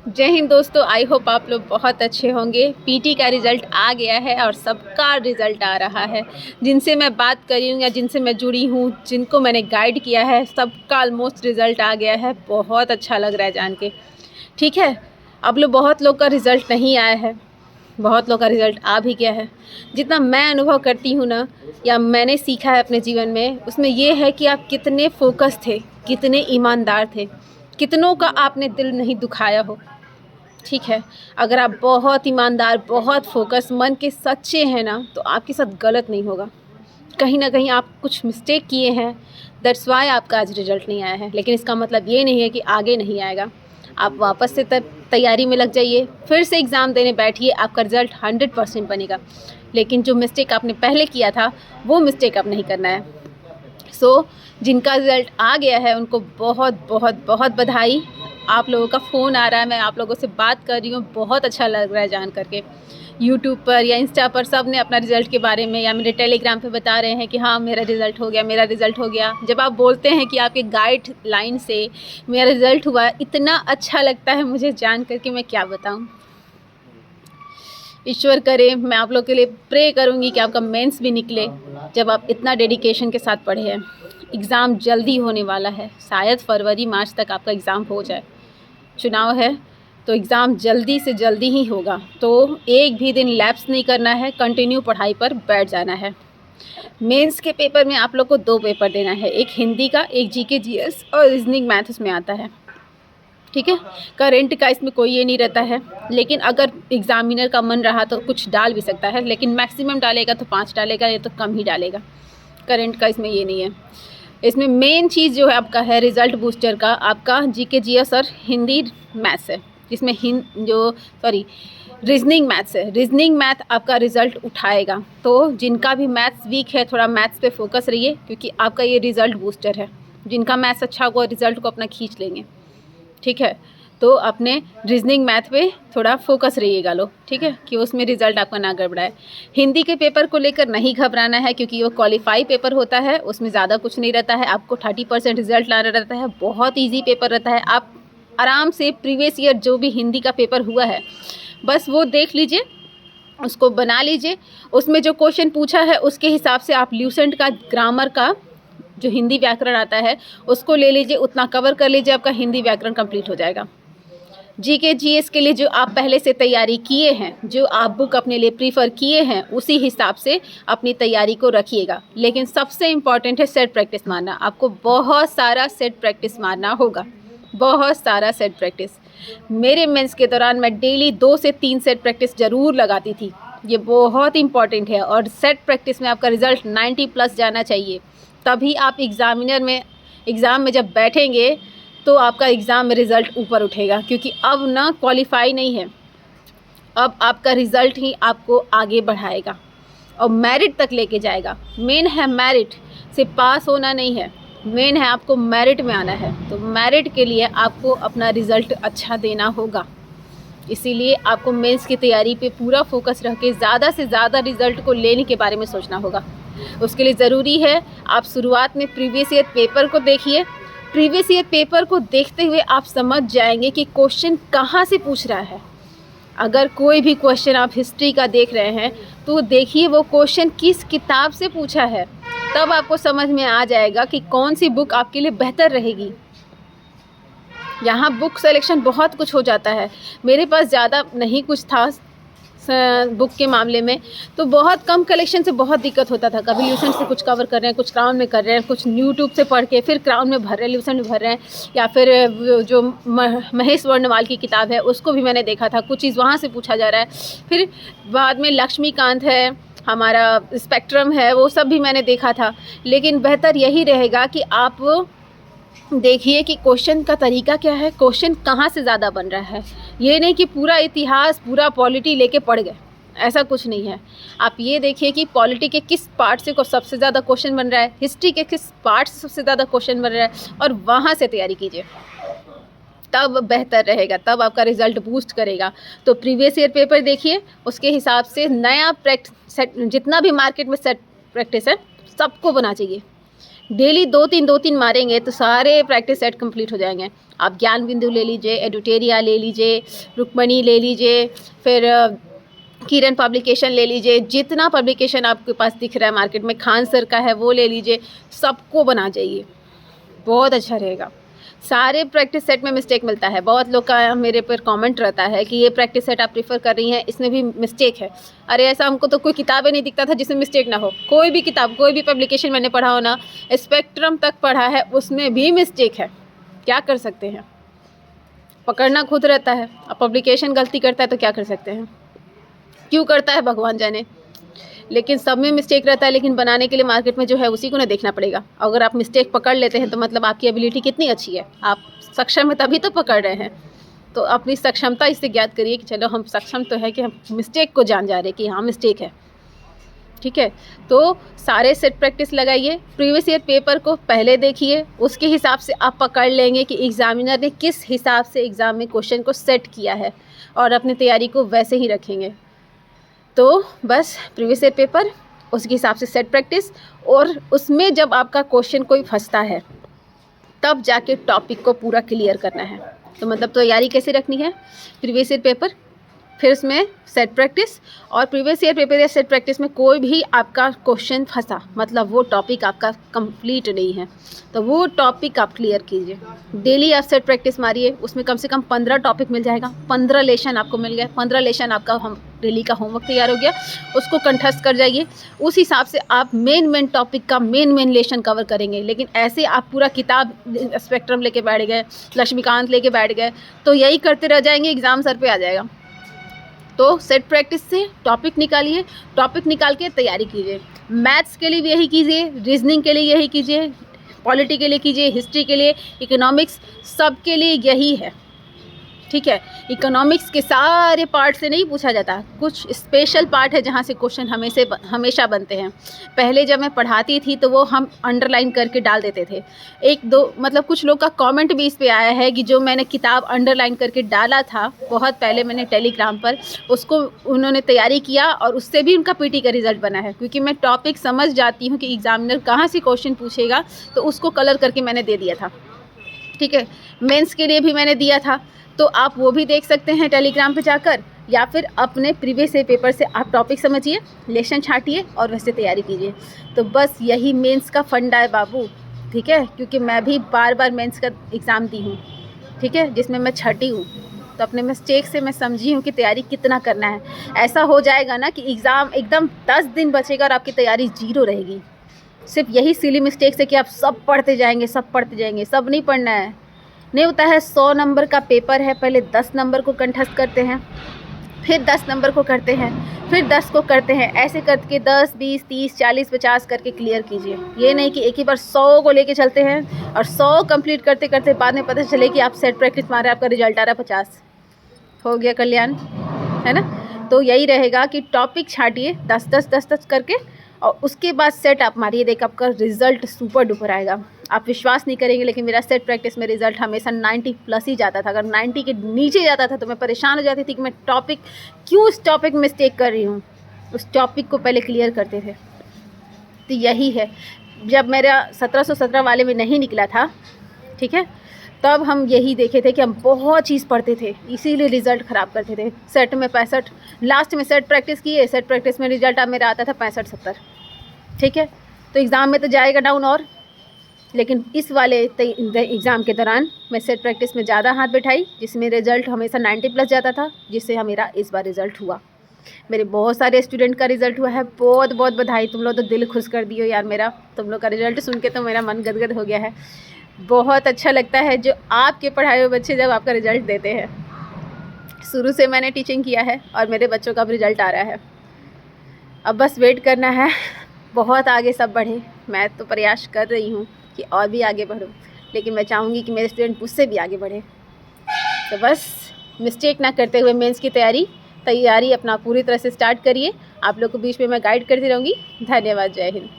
जय हिंद दोस्तों, I hope आप लोग बहुत अच्छे होंगे। पीटी का रिज़ल्ट आ गया है और सबका रिज़ल्ट आ रहा है। जिनसे मैं बात कर रही हूँ या जिनसे मैं जुड़ी हूँ, जिनको मैंने गाइड किया है, सबका ऑलमोस्ट रिज़ल्ट आ गया है। बहुत अच्छा लग रहा है जान के। ठीक है, अब बहुत लोग का रिज़ल्ट नहीं आया है, बहुत लोग का रिज़ल्ट आ भी गया है। जितना मैं अनुभव करती हूँ ना, या मैंने सीखा है अपने जीवन में, उसमें ये है कि आप कितने फोकस थे, कितने ईमानदार थे, कितनों का आपने दिल नहीं दुखाया हो। ठीक है, अगर आप बहुत ईमानदार, बहुत फोकस, मन के सच्चे हैं ना, तो आपके साथ गलत नहीं होगा। कहीं ना कहीं आप कुछ मिस्टेक किए हैं, दैट्स वाई आपका आज रिजल्ट नहीं आया है। लेकिन इसका मतलब ये नहीं है कि आगे नहीं आएगा। आप वापस से तैयारी में लग जाइए, फिर से एग्ज़ाम देने बैठिए, आपका रिज़ल्ट 100% बनेगा। लेकिन जो मिस्टेक आपने पहले किया था, वो मिस्टेक अब नहीं करना है। जिनका रिज़ल्ट आ गया है उनको बहुत बहुत बहुत बधाई। आप लोगों का फ़ोन आ रहा है, मैं आप लोगों से बात कर रही हूँ, बहुत अच्छा लग रहा है जान करके। यूट्यूब पर या इंस्टा पर सब ने अपना रिज़ल्ट के बारे में या मेरे टेलीग्राम पे बता रहे हैं कि हाँ मेरा रिज़ल्ट हो गया, मेरा रिज़ल्ट हो गया। जब आप बोलते हैं कि आपके गाइडलाइन से मेरा रिज़ल्ट हुआ, इतना अच्छा लगता है मुझे जान कर के, मैं क्या बताऊँ। ईश्वर करे, मैं आप लोग के लिए प्रे करूँगी कि आपका मेंस भी निकले, जब आप इतना डेडिकेशन के साथ पढ़े हैं। एग्ज़ाम जल्दी होने वाला है, शायद फरवरी मार्च तक आपका एग्ज़ाम हो जाए। चुनाव है तो एग्ज़ाम जल्दी से जल्दी ही होगा, तो एक भी दिन लैप्स नहीं करना है, कंटिन्यू पढ़ाई पर बैठ जाना है। मेंस के पेपर में आप लोग को 2 पेपर देना है, एक हिंदी का, एक जीके जीएस और रीजनिंग मैथ उसमें आता है। ठीक है, करेंट का इसमें कोई ये नहीं रहता है। लेकिन अगर एग्ज़ामिनर का मन रहा तो कुछ डाल भी सकता है, लेकिन मैक्सिमम डालेगा तो 5 डालेगा, या तो कम ही डालेगा। करेंट का इसमें ये नहीं है। इसमें मेन चीज़ जो है आपका है रिज़ल्ट बूस्टर का, आपका जीके जीएस और हिंदी मैथ्स है। इसमें रीजनिंग मैथ्स है। रीजनिंग मैथ आपका रिज़ल्ट उठाएगा। तो जिनका भी मैथ्स वीक है, थोड़ा मैथ्स पे फोकस रहिए, क्योंकि आपका ये रिज़ल्ट बूस्टर है। जिनका मैथ्स अच्छा होगा रिज़ल्ट को अपना खींच लेंगे। ठीक है, तो अपने रीजनिंग मैथ पे थोड़ा फोकस रहिएगा लोग। ठीक है, कि उसमें रिज़ल्ट आपका ना गड़बड़ाए। हिंदी के पेपर को लेकर नहीं घबराना है, क्योंकि वो क्वालिफाई पेपर होता है, उसमें ज़्यादा कुछ नहीं रहता है। आपको 30% रिज़ल्ट लाना रहता है, बहुत ईजी पेपर रहता है। आप आराम से प्रीवियस ईयर जो भी हिंदी का पेपर हुआ है, बस वो देख लीजिए, उसको बना लीजिए। उसमें जो क्वेश्चन पूछा है उसके हिसाब से आप ल्यूसेंट का, ग्रामर का जो हिंदी व्याकरण आता है उसको ले लीजिए, उतना कवर कर लीजिए, आपका हिंदी व्याकरण कंप्लीट हो जाएगा। जीके जीएस के लिए जो आप पहले से तैयारी किए हैं, जो आप बुक अपने लिए प्रीफर किए हैं, उसी हिसाब से अपनी तैयारी को रखिएगा। लेकिन सबसे इम्पॉर्टेंट है सेट प्रैक्टिस मारना। आपको बहुत सारा सेट प्रैक्टिस मारना होगा, बहुत सारा सेट प्रैक्टिस। मेरे मेंस के दौरान मैं डेली 2 से 3 सेट प्रैक्टिस ज़रूर लगाती थी। ये बहुत इंपॉर्टेंट है। और सेट प्रैक्टिस में आपका रिज़ल्ट 90+ जाना चाहिए, तभी आप एग्ज़ाम में जब बैठेंगे तो आपका एग्ज़ाम में रिज़ल्ट ऊपर उठेगा। क्योंकि अब ना क्वालिफाई नहीं है, अब आपका रिज़ल्ट ही आपको आगे बढ़ाएगा और मेरिट तक लेके जाएगा। मेन है मेरिट, सिर्फ पास होना नहीं है, मेन है आपको मेरिट में आना है। तो मेरिट के लिए आपको अपना रिज़ल्ट अच्छा देना होगा। इसीलिए आपको मेंस की तैयारी पे पूरा फोकस रख के ज़्यादा से ज़्यादा रिज़ल्ट को लेने के बारे में सोचना होगा। उसके लिए ज़रूरी है आप शुरुआत में प्रीवियस ईयर पेपर को देखिए। प्रीवियस ईयर पेपर को देखते हुए आप समझ जाएंगे कि क्वेश्चन कहाँ से पूछ रहा है। अगर कोई भी क्वेश्चन आप हिस्ट्री का देख रहे हैं तो देखिए वो क्वेश्चन किस किताब से पूछा है, तब आपको समझ में आ जाएगा कि कौन सी बुक आपके लिए बेहतर रहेगी। यहाँ बुक सेलेक्शन बहुत कुछ हो जाता है। मेरे पास ज़्यादा नहीं कुछ था बुक के मामले में, तो बहुत कम कलेक्शन से बहुत दिक्कत होता था। कभी ल्यूसेंट से कुछ कवर कर रहे हैं, कुछ क्राउन में कर रहे हैं, कुछ यूट्यूब से पढ़ के फिर क्राउन में भर रहे हैं, ल्यूसेंट में भर रहे हैं, या फिर जो महेश वर्णवाल की किताब है उसको भी मैंने देखा था, कुछ चीज़ वहाँ से पूछा जा रहा है। फिर बाद में लक्ष्मीकांत है, हमारा स्पेक्ट्रम है, वो सब भी मैंने देखा था। लेकिन बेहतर यही रहेगा कि आप देखिए कि क्वेश्चन का तरीका क्या है, क्वेश्चन कहाँ से ज़्यादा बन रहा है। ये नहीं कि पूरा इतिहास, पूरा पॉलिटी लेके पढ़ गए, ऐसा कुछ नहीं है। आप ये देखिए कि पॉलिटी के किस पार्ट से को सबसे ज़्यादा क्वेश्चन बन रहा है, हिस्ट्री के किस पार्ट से सबसे ज़्यादा क्वेश्चन बन रहा है, और वहाँ से तैयारी कीजिए, तब बेहतर रहेगा, तब आपका रिज़ल्ट बूस्ट करेगा। तो प्रीवियस ईयर पेपर देखिए, उसके हिसाब से नया जितना भी मार्केट में सेट प्रैक्टिस है सबको बना चाहिए। डेली 2-3 मारेंगे तो सारे प्रैक्टिस सेट कंप्लीट हो जाएंगे। आप ज्ञान बिंदु ले लीजिए, एडुटेरिया ले लीजिए, रुक्मणी ले लीजिए, फिर किरण पब्लिकेशन ले लीजिए, जितना पब्लिकेशन आपके पास दिख रहा है मार्केट में, खान सर का है वो ले लीजिए, सबको बना जाइए, बहुत अच्छा रहेगा। सारे प्रैक्टिस सेट में मिस्टेक मिलता है। बहुत लोग का मेरे पर कमेंट रहता है कि ये प्रैक्टिस सेट आप प्रीफर कर रही हैं, इसमें भी मिस्टेक है। अरे ऐसा हमको तो कोई किताबें नहीं दिखता था जिसमें मिस्टेक ना हो। कोई भी किताब, कोई भी पब्लिकेशन मैंने पढ़ा हो ना, स्पेक्ट्रम तक पढ़ा है, उसमें भी मिस्टेक है। क्या कर सकते हैं, पकड़ना खुद रहता है। अब पब्लिकेशन गलती करता है तो क्या कर सकते हैं, क्यों करता है भगवान जाने। लेकिन सब में मिस्टेक रहता है, लेकिन बनाने के लिए मार्केट में जो है उसी को ना देखना पड़ेगा। अगर आप मिस्टेक पकड़ लेते हैं तो मतलब आपकी एबिलिटी कितनी अच्छी है, आप सक्षम है तभी तो पकड़ रहे हैं। तो अपनी सक्षमता इससे ज्ञात करिए कि चलो हम सक्षम तो है कि हम मिस्टेक को जान जा रहे हैं कि हाँ मिस्टेक है, ठीक है। तो सारे सेट प्रैक्टिस लगाइए, प्रीवियस ईयर पेपर को पहले देखिए, उसके हिसाब से आप पकड़ लेंगे कि एग्जामिनर ने किस हिसाब से एग्ज़ाम में क्वेश्चन को सेट किया है, और अपनी तैयारी को वैसे ही रखेंगे। तो बस प्रीवियस ईयर पेपर, उसके हिसाब से सेट प्रैक्टिस, और उसमें जब आपका क्वेश्चन कोई फंसता है तब जाके टॉपिक को पूरा क्लियर करना है। तो मतलब तैयारी कैसे रखनी है, प्रीवियस ईयर पेपर, फिर उसमें सेट प्रैक्टिस, और प्रीवियस ईयर पेपर या सेट प्रैक्टिस में कोई भी आपका क्वेश्चन फंसा मतलब वो टॉपिक आपका कंप्लीट नहीं है, तो वो टॉपिक आप क्लियर कीजिए। डेली आप सेट प्रैक्टिस मारिए, उसमें कम से कम 15 टॉपिक मिल जाएगा, 15 लेशन आपको मिल गया, 15 लेशन आपका हम डेली का होमवर्क तैयार हो गया, उसको कंठस्थ कर जाइए। उस हिसाब से आप मेन टॉपिक का मेन लेशन कवर करेंगे। लेकिन ऐसे आप पूरा किताब स्पेक्ट्रम लेके बैठ गए, लक्ष्मीकांत लेके बैठ गए, तो यही करते रह जाएंगे, एग्ज़ाम सर पे आ जाएगा। तो सेट प्रैक्टिस से टॉपिक निकालिए, टॉपिक निकाल के तैयारी कीजिए। मैथ्स के लिए भी यही कीजिए, रीजनिंग के लिए यही कीजिए, पॉलिटी के लिए कीजिए, हिस्ट्री के लिए, इकोनॉमिक्स, सब के लिए यही है, ठीक है। इकोनॉमिक्स के सारे पार्ट से नहीं पूछा जाता, कुछ स्पेशल पार्ट है जहाँ से क्वेश्चन हमेशा बनते हैं। पहले जब मैं पढ़ाती थी तो वो हम अंडरलाइन करके डाल देते थे। एक दो मतलब कुछ लोग का कमेंट भी इस पे आया है कि जो मैंने किताब अंडरलाइन करके डाला था बहुत पहले मैंने टेलीग्राम पर, उसको उन्होंने तैयारी किया और उससे भी उनका पीटी का रिजल्ट बना है। क्योंकि मैं टॉपिक समझ जाती हूँ कि एग्जामिनर कहाँ से क्वेश्चन पूछेगा, तो उसको कलर करके मैंने दे दिया था, ठीक है। मेंस के लिए भी मैंने दिया था, तो आप वो भी देख सकते हैं टेलीग्राम पे जाकर, या फिर अपने प्रीवियस ईयर पेपर से आप टॉपिक समझिए, लेसन छांटिए और वैसे तैयारी कीजिए। तो बस यही मेंस का फंडा है बाबू, ठीक है। क्योंकि मैं भी बार मेंस का एग्ज़ाम दी हूँ, ठीक है, जिसमें मैं छठी हूँ। तो अपने मिस्टेक से मैं समझी हूँ कि तैयारी कितना करना है। ऐसा हो जाएगा ना कि एग्ज़ाम एकदम 10 दिन बचेगा और आपकी तैयारी जीरो रहेगी, सिर्फ यही सिली मिस्टेक से कि आप सब पढ़ते जाएंगे, सब नहीं पढ़ना है। नहीं होता है 100 नंबर का पेपर है, पहले 10 नंबर को कंठस्थ करते हैं, फिर 10 नंबर को करते हैं, फिर 10 को करते हैं, ऐसे करके 10, 20, 30, 40, 50 करके क्लियर कीजिए। ये नहीं कि एक ही बार 100 को लेके चलते हैं और 100 कंप्लीट करते करते बाद में पता चले कि आप सेट प्रैक्टिस मारे, आपका रिजल्ट आ रहा है 50, हो गया कल्याण, है ना। तो यही रहेगा कि टॉपिक छाटिए 10 करके, और उसके बाद सेट आप मारिए, देख आपका रिज़ल्ट सुपर डुपर आएगा। आप विश्वास नहीं करेंगे, लेकिन मेरा सेट प्रैक्टिस में रिज़ल्ट हमेशा 90+ ही जाता था। अगर 90 के नीचे जाता था तो मैं परेशान हो जाती थी कि मैं टॉपिक क्यों इस टॉपिक में मिस्टेक कर रही हूँ। उस टॉपिक को पहले क्लियर करते थे। तो यही है, जब मेरा 1717 वाले में नहीं निकला था, ठीक है, तब हम यही देखे थे कि हम बहुत चीज़ पढ़ते थे, इसीलिए रिज़ल्ट ख़राब करते थे। सेट में 65, लास्ट में सेट प्रैक्टिस किए, सेट प्रैक्टिस में रिज़ल्ट मेरा आता था 65-70, ठीक है। तो एग्ज़ाम में तो जाएगा डाउन और, लेकिन इस वाले एग्ज़ाम के दौरान मैं सेट प्रैक्टिस में ज़्यादा हाथ बैठाई, जिसमें रिज़ल्ट हमेशा 90+ जाता था, जिससे मेरा इस बार रिज़ल्ट हुआ। मेरे बहुत सारे स्टूडेंट का रिज़ल्ट हुआ है, बहुत बहुत बधाई, तुम लोग तो दिल खुश कर दियो यार मेरा। तुम लोग का रिज़ल्ट सुन के तो मेरा मन गदगद हो गया है। बहुत अच्छा लगता है जो आपके पढ़ाए हुए बच्चे जब आपका रिज़ल्ट देते हैं। शुरू से मैंने टीचिंग किया है और मेरे बच्चों का भी रिज़ल्ट आ रहा है। अब बस वेट करना है, बहुत आगे सब बढ़े। मैं तो प्रयास कर रही हूँ कि और भी आगे बढ़ूँ, लेकिन मैं चाहूँगी कि मेरे स्टूडेंट मुझसे भी आगे बढ़े। तो बस मिस्टेक ना करते हुए मेंस की तैयारी अपना पूरी तरह से स्टार्ट करिए। आप लोग को बीच में मैं गाइड करती रहूँगी। धन्यवाद, जय हिंद।